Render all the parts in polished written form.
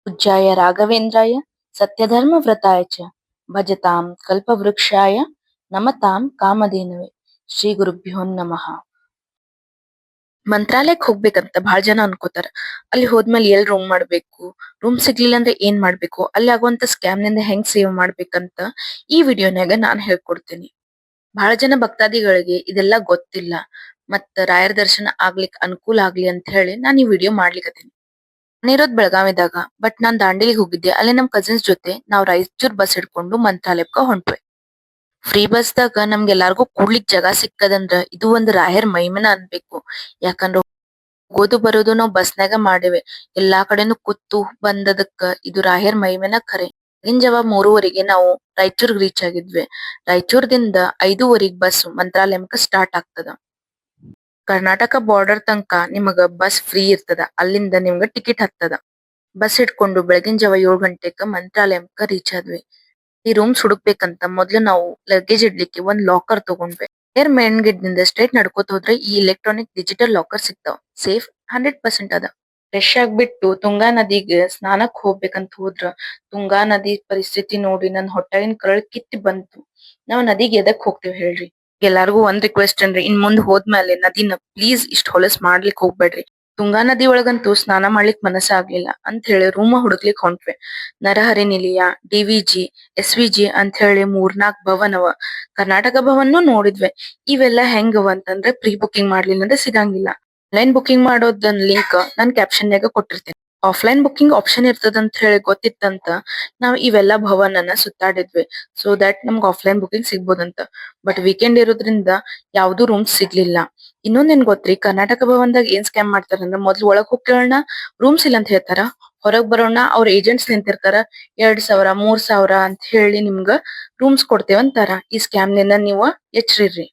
पूज्याय राघवेन्द्राय सत्यधर्मव्रताय च भजतां कल्पवृक्षाय नमतां ಕಾಮಧೇನವೇ ಶ್ರೀ ಗುರುಭ್ಯೋ ನಮಃ. ಮಂತ್ರಾಲಯಕ್ ಹೋಗ್ಬೇಕಂತ ಬಹಳ ಜನ ಅನ್ಕೋತಾರ. ಅಲ್ಲಿ ಹೋದ್ಮೇಲೆ ಎಲ್ ರೂಮ್ ಮಾಡ್ಬೇಕು, ರೂಮ್ ಸಿಗ್ಲಿಲ್ಲ ಅಂದ್ರೆ ಏನ್ ಮಾಡ್ಬೇಕು, ಅಲ್ಲಿ ಆಗುವಂತ ಸ್ಕ್ಯಾಮ್ ನಿಂದ ಹೆಂಗ್ ಸೇವ್ ಮಾಡ್ಬೇಕಂತ ಈ ವಿಡಿಯೋನಾಗ ನಾನ್ ಹೇಳ್ಕೊಡ್ತೀನಿ. ಬಹಳ ಜನ ಭಕ್ತಾದಿಗಳಿಗೆ ಇದೆಲ್ಲ ಗೊತ್ತಿಲ್ಲ. ಮತ್ತ ರಾಯರ ದರ್ಶನ ಆಗ್ಲಿಕ್ ಅನುಕೂಲ ಆಗ್ಲಿ ಅಂತ ಹೇಳಿ ನಾನ್ ಈ ವಿಡಿಯೋ ಮಾಡ್ಲಿಕತ್ತೀನಿ. ನಾನಿರೋದ್ ಬೆಳಗಾವಿದಾಗ, ಬಟ್ ನಾನ್ ದಾಂಡೇಲಿಗ್ ಹೋಗಿದ್ದೆ. ಅಲ್ಲಿ ನಮ್ ಕಸಿನ್ಸ್ ಜೊತೆ ನಾವ್ ರಾಯಚೂರ್ ಬಸ್ ಹಿಡ್ಕೊಂಡು ಮಂತ್ರಾಲಯಕ್ಕ ಹೊಂಟ್ವಿ. ಫ್ರೀ ಬಸ್ದಾಗ ನಮ್ಗೆಲ್ಲಾರ್ಗೂ ಕೂಡ್ಲಿಕ್ ಜಾಗ ಸಿಕ್ಕದಂದ್ರ ಇದು ಒಂದ್ ರಾಯರ್ ಮಹಿಮೆನ ಅನ್ಬೇಕು. ಯಾಕಂದ್ರ ಹೋಗೋದು ಬರೋದು ನಾವ್ ಬಸ್ನಾಗ ಮಾಡೇವೆ. ಎಲ್ಲಾ ಕಡೆನೂ ಕೂತು ಬಂದದಕ್ಕ ಇದು ರಾಯರ್ ಮಹಿಮೆನ ಖರೆ. ಬೆಳಗಿನ ಜಾವ 3:30ಗೆ ನಾವು ರಾಯಚೂರ್ಗ್ ರೀಚ್ ಆಗಿದ್ವಿ. ರಾಯಚೂರ್ದಿಂದ 5:15 ಬಸ್ ಮಂತ್ರಾಲಯಕ್ಕ ಸ್ಟಾರ್ಟ್ ಆಗ್ತದ. ಕರ್ನಾಟಕ ಬಾರ್ಡರ್ ತನಕ ನಿಮಗ ಬಸ್ ಫ್ರೀ ಇರ್ತದ. ಅಲ್ಲಿಂದ ನಿಮ್ಗ ಟಿಕೆಟ್ ಹತ್ತದ. ಬಸ್ ಹಿಡ್ಕೊಂಡು ಬೆಳಗಿನ ಜಾವ 7 ಗಂಟೆಕ ಮಂತ್ರಾಲಯಕ್ಕ ರೀಚ್ ಆದ್ವಿ. ಈ ರೂಮ್ಸ್ ಹುಡುಕ್ಬೇಕಂತ ಮೊದ್ಲು ನಾವು ಲಗೇಜ್ ಇಡ್ಲಿಕ್ಕೆ ಒಂದ್ ಲಾಕರ್ ತಗೊಂಡ್ವಿ. ಮೇನ್ ಗೇಟ್ ನಿಂದ ಸ್ಟ್ರೈಟ್ ನಡ್ಕೋತ ಹೋದ್ರೆ ಈ ಎಲೆಕ್ಟ್ರಾನಿಕ್ ಡಿಜಿಟಲ್ ಲಾಕರ್ ಸಿಗ್ತಾವ. ಸೇಫ್ 100% ಅದ. ಫ್ರೆಶ್ ಆಗ್ಬಿಟ್ಟು ತುಂಗಾ ನದಿಗೆ ಸ್ನಾನಕ್ ಹೋಗ್ಬೇಕಂತ ಹೋದ್ರ ತುಂಗಾ ನದಿ ಪರಿಸ್ಥಿತಿ ನೋಡಿ ನನ್ ಹೊಟ್ಟಾಗಿನ ಕರಳ್ ಕಿತ್ತಿ ಬಂತು. ನಾವ್ ನದಿಗೆ ಎದಕ್ ಹೋಗ್ತೇವ್ ಹೇಳ್ರಿ? ಎಲ್ಲಾರ್ಗೂ ಒಂದ್ ರಿಕ್ವೆಸ್ಟ್ ಅನ್ರಿ, ಇನ್ ಮುಂದ್ ಹೋದ್ಮೇಲೆ ನದಿನ ಪ್ಲೀಸ್ ಇಷ್ಟ್ ಹೊಲಸ್ ಮಾಡ್ಲಿಕ್ ಹೋಗ್ಬೇಡ್ರಿ. ತುಂಗಾ ನದಿ ಒಳಗಂತೂ ಸ್ನಾನ ಮಾಡ್ಲಿಕ್ ಮನಸ್ಸ ಆಗ್ಲಿಲ್ಲ ಅಂತ ಹೇಳಿ ರೂಮ ಹುಡುಕ್ಲಿಕ್ ಹೊಂಟ್ವಿ. ನರಹರಿ ನಿಲಯ, ಡಿವಿಜಿ, SVG ಅಂತ ಹೇಳಿ 3-4 ಭವನ್ ಅವ. ಕರ್ನಾಟಕ ಭವನ್ನೂ ನೋಡಿದ್ವಿ. ಇವೆಲ್ಲ ಹೆಂಗವ ಅಂತಂದ್ರೆ ಪ್ರೀ ಬುಕಿಂಗ್ ಮಾಡ್ಲಿಲ್ಲ ಅಂದ್ರೆ ಸಿಗಂಗಿಲ್ಲ. ಆನ್ಲೈನ್ ಬುಕಿಂಗ್ ಮಾಡೋದನ್ ಲಿಂಕ್ ನಾನ್ ಕ್ಯಾಪ್ಷನ್ಯಾಗ ಕೊಟ್ಟಿರ್ತೇನೆ. ಆಫ್ಲೈನ್ ಬುಕಿಂಗ್ ಆಪ್ಷನ್ ಇರ್ತದಂತ ಹೇಳಿ ಗೊತ್ತಿತ್ತಂತ ನಾವ್ ಇವೆಲ್ಲ ಭವನನ್ನ ಸುತ್ತಾಡಿದ್ವಿ. ಸೊ ದಟ್ ನಮ್ಗ್ ಆಫ್ಲೈನ್ ಬುಕಿಂಗ್ ಸಿಗ್ಬೋದಂತ. ಬಟ್ ವೀಕೆಂಡ್ ಇರೋದ್ರಿಂದ ಯಾವ್ದು ರೂಮ್ಸ್ ಸಿಗ್ಲಿಲ್ಲ. ಇನ್ನೊಂದ್ ಏನ್ ಗೊತ್ತ್ರಿ, ಕರ್ನಾಟಕ ಭವನ್ದಾಗ ಏನ್ ಸ್ಕ್ಯಾಮ್ ಮಾಡ್ತಾರಂದ್ರ ಮೊದ್ಲು ಒಳಗ್ ಹೋಗ್ ಕೇಳೋಣ, ರೂಮ್ಸ್ ಇಲ್ಲ ಅಂತ ಹೇಳ್ತಾರ. ಹೊರಗ್ ಬರೋಣ ಅವ್ರ ಏಜೆಂಟ್ಸ್ ನಿಂತಿರ್ತಾರ. 2,000 3,000 ಅಂತ ಹೇಳಿ ನಿಮ್ಗ ರೂಮ್ಸ್ ಕೊಡ್ತೇವಂತಾರ. ಈ ಸ್ಕ್ಯಾಮ್ ನಿಂದ ನೀವು ಎಚ್ಚರಿರ್ರಿ.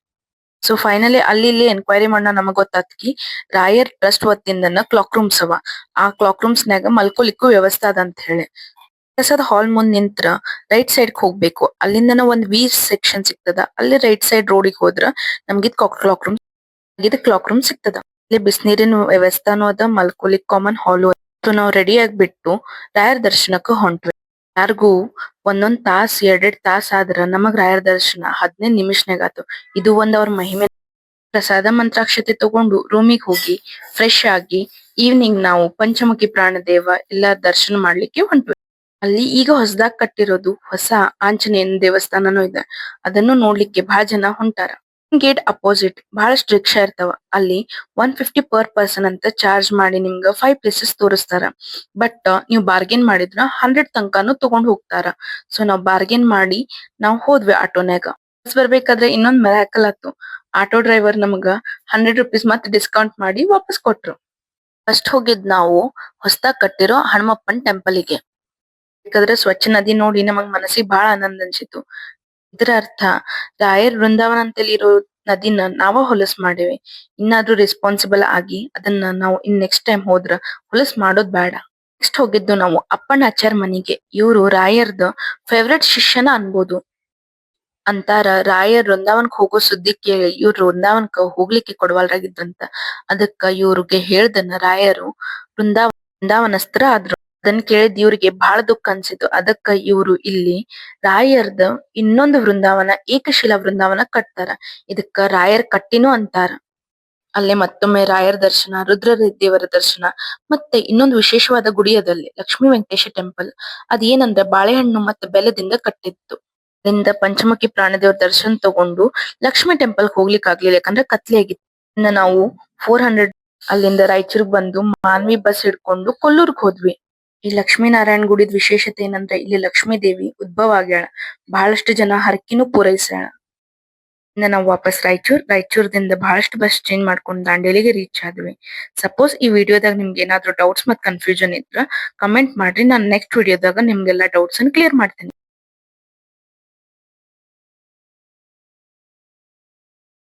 ಸೊ ಫೈನಲಿ ಅಲ್ಲಿ ಇಲ್ಲಿ ಎನ್ಕ್ವೈರಿ ಮಾಡ ನಮಗ್ ಗೊತ್ತಾತ್ಕಿ ರಾಯರ್ ಟ್ರಸ್ಟ್ ವತಿಯಿಂದನ ಕ್ಲಾಕ್ ರೂಮ್ಸ್ ಅವ. ಆ ಕ್ಲಾಕ್ ರೂಮ್ಸ್ ನಾಗ ಮಲ್ಕೊಲಿಕ್ಕೂ ವ್ಯವಸ್ಥೆ ಅದ ಅಂತ ಹೇಳಿ. ಪ್ರಸಾದ್ ಹಾಲ್ ಮುಂದ್ ನಿಂತ್ರ ರೈಟ್ ಸೈಡ್ ಹೋಗ್ಬೇಕು. ಅಲ್ಲಿಂದನ ಒಂದ್ ವಿ ಸೆಕ್ಷನ್ ಸಿಗ್ತದ. ಅಲ್ಲಿ ರೈಟ್ ಸೈಡ್ ರೋಡಿಗೆ ಹೋದ್ರ ನಮ್ಗಿದ್ ಕ್ಲಾಕ್ ರೂಮ್ ಸಿಗ್ತದ. ಇಲ್ಲಿ ಬಿಸಿನೀರಿನ ವ್ಯವಸ್ಥಾನು ಅದ, ಮಲ್ಕೊಲಿಕ್ ಕಾಮನ್ ಹಾಲು. ನಾವ್ ರೆಡಿ ಆಗ್ಬಿಟ್ಟು ರಾಯರ್ ದರ್ಶನಕ್ಕ ಹೊಂಟ್ವಿ. ಯಾರಿಗೂ ಒಂದೊಂದ್ ತಾಸ್ 2-2 ತಾಸ್ ಆದ್ರ ನಮಗ್ ರಾಯರ್ ದರ್ಶನ 15 ನಿಮಿಷನಾಗ ಆತು. ಇದು ಒಂದ್ ಅವ್ರ ಮಹಿಮೆ. ಪ್ರಸಾದ ಮಂತ್ರಾಕ್ಷತೆ ತಗೊಂಡು ರೂಮಿಗೆ ಹೋಗಿ ಫ್ರೆಶ್ ಆಗಿ ಈವ್ನಿಂಗ್ ನಾವು ಪಂಚಮುಖಿ ಪ್ರಾಣದೇವ ಎಲ್ಲಾ ದರ್ಶನ ಮಾಡ್ಲಿಕ್ಕೆ ಹೊಂಟ್ವಿ. ಅಲ್ಲಿ ಈಗ ಹೊಸದಾಗ್ ಕಟ್ಟಿರೋದು ಹೊಸ ಆಂಜನೇಯನ ದೇವಸ್ಥಾನನೂ ಇದೆ. ಅದನ್ನು ನೋಡ್ಲಿಕ್ಕೆ ಬಹಳ ಜನ ಹೊಂಟಾರ. ಗೇಟ್ ಅಪೋಸಿಟ್ ಬಹಳಷ್ಟು ರಿಕ್ಷಾ ಇರ್ತಾವ. ಅಲ್ಲಿ 150 ಪರ್ ಪರ್ಸನ್ ಅಂತ ಚಾರ್ಜ್ ಮಾಡಿ ನಿಮ್ಗ 5 ಪ್ಲೇಸಸ್ ತೋರಿಸ್ತಾರ. ಬಟ್ ನೀವು ಬಾರ್ಗೇನ್ ಮಾಡಿದ್ರ 100 ತನಕನು ತಗೊಂಡ್ ಹೋಗ್ತಾರ. ಸೊ ನಾವ್ ಬಾರ್ಗೇನ್ ಮಾಡಿ ನಾವ್ ಹೋದ್ವಿ ಆಟೋನ್ಯಾಗ. ಬಸ್ ಬರ್ಬೇಕಾದ್ರೆ ಇನ್ನೊಂದ್ ಮಿರಾಕಲ್ ಆತು. ಆಟೋ ಡ್ರೈವರ್ ನಮಗ 100 ರೂಪೀಸ್ ಮತ್ತೆ ಡಿಸ್ಕೌಂಟ್ ಮಾಡಿ ವಾಪಸ್ ಕೊಟ್ರು. ಫಸ್ಟ್ ಹೋಗಿದ್ ನಾವು ಹೊಸದಾಗ್ ಕಟ್ಟಿರೋ ಹನುಮಪ್ಪನ್ ಟೆಂಪಲ್ಗೆ. ಯಾಕಂದ್ರೆ ಸ್ವಚ್ಛ ನದಿ ನೋಡಿ ನಮಗ್ ಮನಸ್ಸಿಗೆ ಬಹಳ ಆನಂದ ಅನ್ಸಿತ್ತು. ಇದರ ಅರ್ಥ ರಾಯರ್ ವೃಂದಾವನ ಅಂತೇಳಿ ಇರೋ ನದಿನ ನಾವ ಹೊಲಸ್ ಮಾಡೇವಿ. ಇನ್ನಾದ್ರೂ ರೆಸ್ಪಾನ್ಸಿಬಲ್ ಆಗಿ ಅದನ್ನ ನಾವು ನೆಕ್ಸ್ಟ್ ಟೈಮ್ ಹೋದ್ರ ಹೊಲಸ್ ಮಾಡೋದ್ ಬೇಡ. ನೆಕ್ಸ್ಟ್ ಹೋಗಿದ್ದು ನಾವು ಅಪ್ಪಣ್ಣ ಆಚಾರ್ ಮನಿಗೆ. ಇವ್ರು ರಾಯರ್ದ ಫೇವ್ರೆಟ್ ಶಿಷ್ಯನ ಅನ್ಬೋದು. ಅಂತಾರ ರಾಯರ್ ವೃಂದಾವನ್ಕ್ ಹೋಗೋ ಸುದ್ದಿ ಕೇಳಿ ಇವ್ರು ವೃಂದಾವನ್ಕ ಹೋಗ್ಲಿಕ್ಕೆ ಕೊಡವಲ್ರಾಗಿದ್ರಂತ. ಅದಕ್ಕ ಇವ್ರಿಗೆ ಹೇಳ್ದನ ರಾಯರು ವೃಂದಾವನಸ್ಥರ ಆದ್ರು. ಅದನ್ ಕೇಳಿದ್ ಇವ್ರಿಗೆ ಬಹಳ ದುಃಖ ಅನ್ಸಿತು. ಅದಕ್ಕ ಇವ್ರು ಇಲ್ಲಿ ರಾಯರ್ದ ಇನ್ನೊಂದು ವೃಂದಾವನ, ಏಕಶಿಲಾ ವೃಂದಾವನ ಕಟ್ತಾರ. ಇದಕ್ಕ ರಾಯರ್ ಕಟ್ಟಿನೂ ಅಂತಾರ. ಅಲ್ಲೇ ಮತ್ತೊಮ್ಮೆ ರಾಯರ್ ದರ್ಶನ, ರುದ್ರ ದೇವರ ದರ್ಶನ, ಮತ್ತೆ ಇನ್ನೊಂದು ವಿಶೇಷವಾದ ಗುಡಿ ಅದಲ್ಲಿ ಲಕ್ಷ್ಮೀ ವೆಂಕಟೇಶ ಟೆಂಪಲ್. ಅದೇನಂದ್ರ ಬಾಳೆಹಣ್ಣು ಮತ್ತೆ ಬೆಲ್ಲದಿಂದ ಕಟ್ಟಿತ್ತು. ಅಲ್ಲಿಂದ ಪಂಚಮುಖಿ ಪ್ರಾಣದೇವ್ರ ದರ್ಶನ ತಗೊಂಡು ಲಕ್ಷ್ಮೀ ಟೆಂಪಲ್ ಹೋಗ್ಲಿಕ್ ಆಗ್ಲಿಲ್ಲ, ಯಾಕಂದ್ರೆ ಕತ್ಲೆ ಆಗಿತ್ತು. ಇನ್ನ ನಾವು 400 ಅಲ್ಲಿಂದ ರಾಯಚೂರ್ಗ್ ಬಂದು ಮಾನ್ವಿ ಬಸ್ ಹಿಡ್ಕೊಂಡು ಕೊಲ್ಲೂರ್ಗ್ ಹೋದ್ವಿ. ಈ ಲಕ್ಷ್ಮೀ ನಾರಾಯಣ ಗುಡಿದ್ ವಿಶೇಷತೆ ಏನಂದ್ರೆ ಇಲ್ಲಿ ಲಕ್ಷ್ಮೀ ದೇವಿ ಉದ್ಭವ ಆಗ್ಯಾಳ. ಬಹಳಷ್ಟು ಜನ ಹರಕಿನೂ ಪೂರೈಸ್ಯಾಳ. ಇನ್ನ ನಾವು ವಾಪಸ್ ರಾಯಚೂರ್ದಿಂದ ಬಹಳಷ್ಟು ಬಸ್ ಚೇಂಜ್ ಮಾಡ್ಕೊಂಡು ದಾಂಡೇಲಿಗೆ ರೀಚ್ ಆದ್ವಿ. ಸಪೋಸ್ ಈ ವಿಡಿಯೋದಾಗ ನಿಮ್ಗೆ ಏನಾದ್ರು ಡೌಟ್ಸ್ ಮತ್ ಕನ್ಫ್ಯೂಷನ್ ಇದ್ರ ಕಮೆಂಟ್ ಮಾಡ್ರಿ. ನಾನ್ ನೆಕ್ಸ್ಟ್ ವಿಡಿಯೋದಾಗ ನಿಮ್ಗೆಲ್ಲಾ ಡೌಟ್ಸ್ ಅನ್ನ ಕ್ಲಿಯರ್ ಮಾಡ್ತೀನಿ.